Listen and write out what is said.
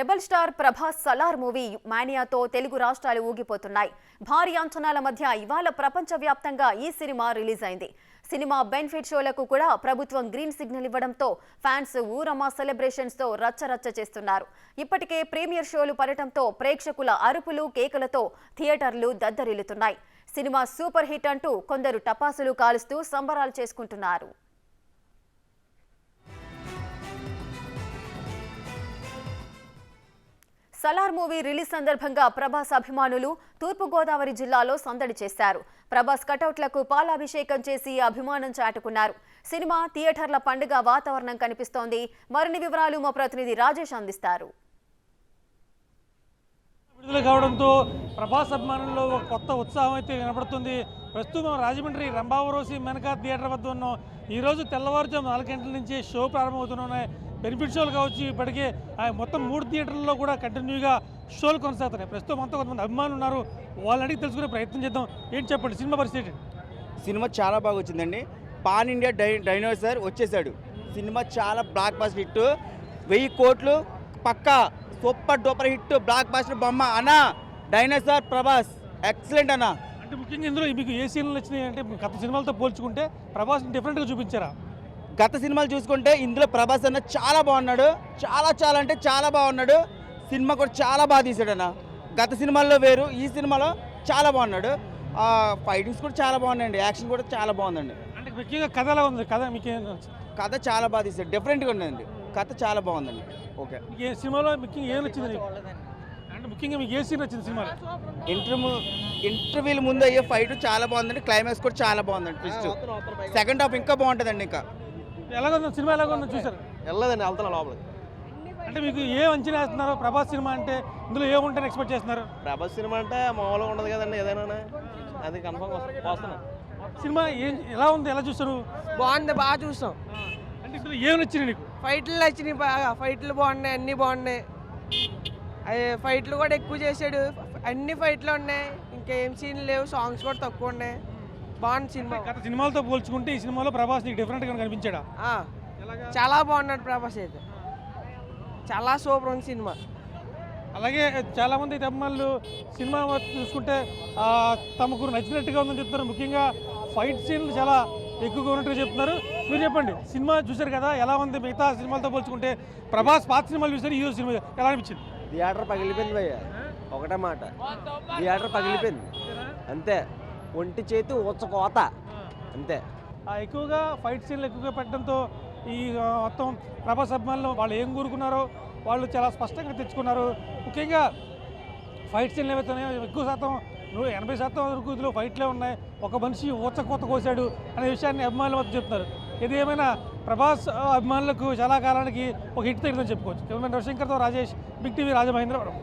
Rebel star Prabhas Salaar movie మానియాతో తెలుగు రాష్ట్రాలు ఊగిపోతున్నాయి. భారీ అంచనాల మధ్య ఇవాళ ప్రపంచవ్యాప్తంగా ఈ సినిమా రిలీజ్ అయింది. సినిమా బెనిఫిట్ షోలకు కూడా ప్రభుత్వం గ్రీన్ సిగ్నల్ ఇవ్వడంతో ఫ్యాన్స్ ఊరమా సెలబ్రేషన్స్ తో రచ్చరచ్చ చేస్తున్నారు. ఇప్పటికే ప్రీమియర్ షోలు పడటంతో ప్రేక్షకుల అరుపులు కేకలతో థియేటర్లు దద్దరిల్లుతున్నాయి. సినిమా సూపర్ హిట్ అంటూ కొందరు టపాసులు కాలుస్తూ సంబరాలు చేసుకుంటున్నారు. సలార్ మూవీ రిలీజ్ సందర్భంగా ప్రభాస్ అభిమానులు తూర్పు గోదావరి జిల్లాలో సందడి చేశారు. ప్రభాస్ కటౌట్లకు పాలాభిషేకం చేసి అభిమానం చాటుకున్నారు. సినిమా థియేటర్ల పండుగ వాతావరణం కనిపిస్తోంది. మరిన్ని వివరాలు మా ప్రతినిధి రాజేష్ అందిస్తారు. విడుదల కావడంతో ప్రభాస్ అభిమానుల్లో ఒక కొత్త ఉత్సాహం అయితే కనబడుతుంది. ప్రస్తుతం రాజమండ్రి రంభావరోసి మెనకా థియేటర్ వద్ద ఉన్నాం. ఈరోజు తెల్లవారుజాము 4 గంటల నుంచి షో ప్రారంభమవుతున్నాయి. బెనిఫిట్ షోలు కావచ్చు, ఇప్పటికే మొత్తం 3 థియేటర్లలో కూడా కంటిన్యూగా షోలు కొనసాగుతున్నాయి. ప్రస్తుతం అంతా కొంతమంది అభిమానులు ఉన్నారు. వాళ్ళని అడిగి తెలుసుకునే ప్రయత్నం చేద్దాం. ఏంటి చెప్పండి, సినిమా పరిస్థితి? సినిమా చాలా బాగా వచ్చిందండి. పాన్ ఇండియా డైనోసార్ వచ్చేసాడు. సినిమా చాలా బ్లాక్ బస్టర్ హిట్, 1000 కోట్లు పక్కా super duper hit, blockbuster బొమ్మ అన్నా. డైనోసార్ ప్రభాస్ ఎక్సలెంట్ అన్న. అంటే ముఖ్యంగా ఇందులో మీకు ఏ సీన్లు వచ్చినాయి అంటే గత సినిమాలతో పోల్చుకుంటే ప్రభాస్ డిఫరెంట్గా చూపించారా? గత సినిమాలు చూసుకుంటే ఇందులో ప్రభాస్ అన్న చాలా బాగున్నాడు. చాలా అంటే చాలా బాగున్నాడు. సినిమా కూడా చాలా బాగా తీసాడు అన్న. గత సినిమాల్లో వేరు, ఈ సినిమాలో చాలా బాగున్నాడు. ఫైటింగ్స్ కూడా చాలా బాగున్నాయండి. యాక్షన్ కూడా చాలా బాగుందండి. అంటే ముఖ్యంగా కథ ఎలా ఉంది? కథ మీకు కథ చాలా బాగా తీసాడు, డిఫరెంట్గా ఉందండి. కథ చాలా బాగుందండి. ఓకే, ఏ సినిమాలో ముఖ్యంగా ఏం నచ్చింది? అంటే ముఖ్యంగా మీకు ఏ సీన్ నచ్చింది సినిమాలో? ఇంటర్వ్యూల ముందు అయ్యే ఫైట్ చాలా బాగుందండి. క్లైమాక్స్ కూడా చాలా బాగుందండి. ట్విస్ట్ సెకండ్ హాఫ్ ఇంకా బాగుంటుందండి. ఇంకా ఎలాగొందో సినిమా ఎలాగొందో చూసారు? వెళ్ళదండి, వెళ్తున్నా లోపలికి. అంటే మీకు ఏం అంచనా వేస్తున్నారు? ప్రభాస్ సినిమా అంటే ఇందులో ఏముంటారని ఎక్స్పెక్ట్ చేస్తున్నారు? ప్రభాస్ సినిమా అంటే మామూలుగా ఉండదు కదండి, ఏదైనా అది కన్ఫర్మ్ వస్తున్నాం. సినిమా ఎలా ఉంది, ఎలా చూస్తారు? బాగుంది, బాగా చూస్తాం. అంటే ఇందులో ఏం నచ్చింది నీకు? ఫైట్లు నచ్చినాయి బాగా. ఫైట్లు బాగున్నాయి, అన్నీ బాగున్నాయి. అవి ఫైట్లు కూడా ఎక్కువ చేశాడు. అన్ని ఫైట్లు ఉన్నాయి, ఇంకేం సీన్లు లేవు. సాంగ్స్ కూడా తక్కువ ఉన్నాయి. బాగుంది సినిమా. గత సినిమాలతో పోల్చుకుంటే ఈ సినిమాలో ప్రభాస్ నీకు డిఫరెంట్గా కనిపించాడా? చాలా బాగున్నాడు ప్రభాస్ అయితే. చాలా సూపర్ ఉంది సినిమా. అలాగే చాలామంది అభిమానులు సినిమా చూసుకుంటే తమకు నచ్చినట్టుగా ఉందని చెప్తున్నారు. ముఖ్యంగా ఫైట్ సీన్లు చాలా ఎక్కువగా ఉన్నట్టుగా చెప్తున్నారు. మీరు చెప్పండి, సినిమా చూశారు కదా, ఎలా ఉంది? మిగతా సినిమాలతో పోల్చుకుంటే ప్రభాస్ పాత సినిమాలు చూసారు, ఈ సినిమా ఎలా అనిపించింది? థియేటర్ పగిలిపోయింది భయ్య, ఒకటే మాట, థియేటర్ పగిలిపోయింది అంతే. ఒంటి చేతి కోత అంతే. ఎక్కువగా ఫైట్ సీన్లు ఎక్కువగా పెట్టడంతో ఈ మొత్తం ప్రభాస్ అభిమానులు వాళ్ళు ఏం కోరుకున్నారో వాళ్ళు చాలా స్పష్టంగా తెచ్చుకున్నారు. ముఖ్యంగా ఫైట్ సీన్లు ఏవైతున్నాయో ఎక్కువ శాతం 80% వరకు ఇందులో ఫైట్లే ఉన్నాయి. ఒక మనిషి కోత కోసాడు అనే విషయాన్ని అభిమానుల వద్ద చెప్తున్నారు. ఇది ఏమైనా ప్రభాస్ అభిమానులకు చాలా కాలానికి ఒక హిట్ తగ్గిందని చెప్పుకోవచ్చు. కెమెరామెన్ రవిశంకర్తో రాజేష్, బిగ్ టీవీ, రాజమహేంద్రవరం.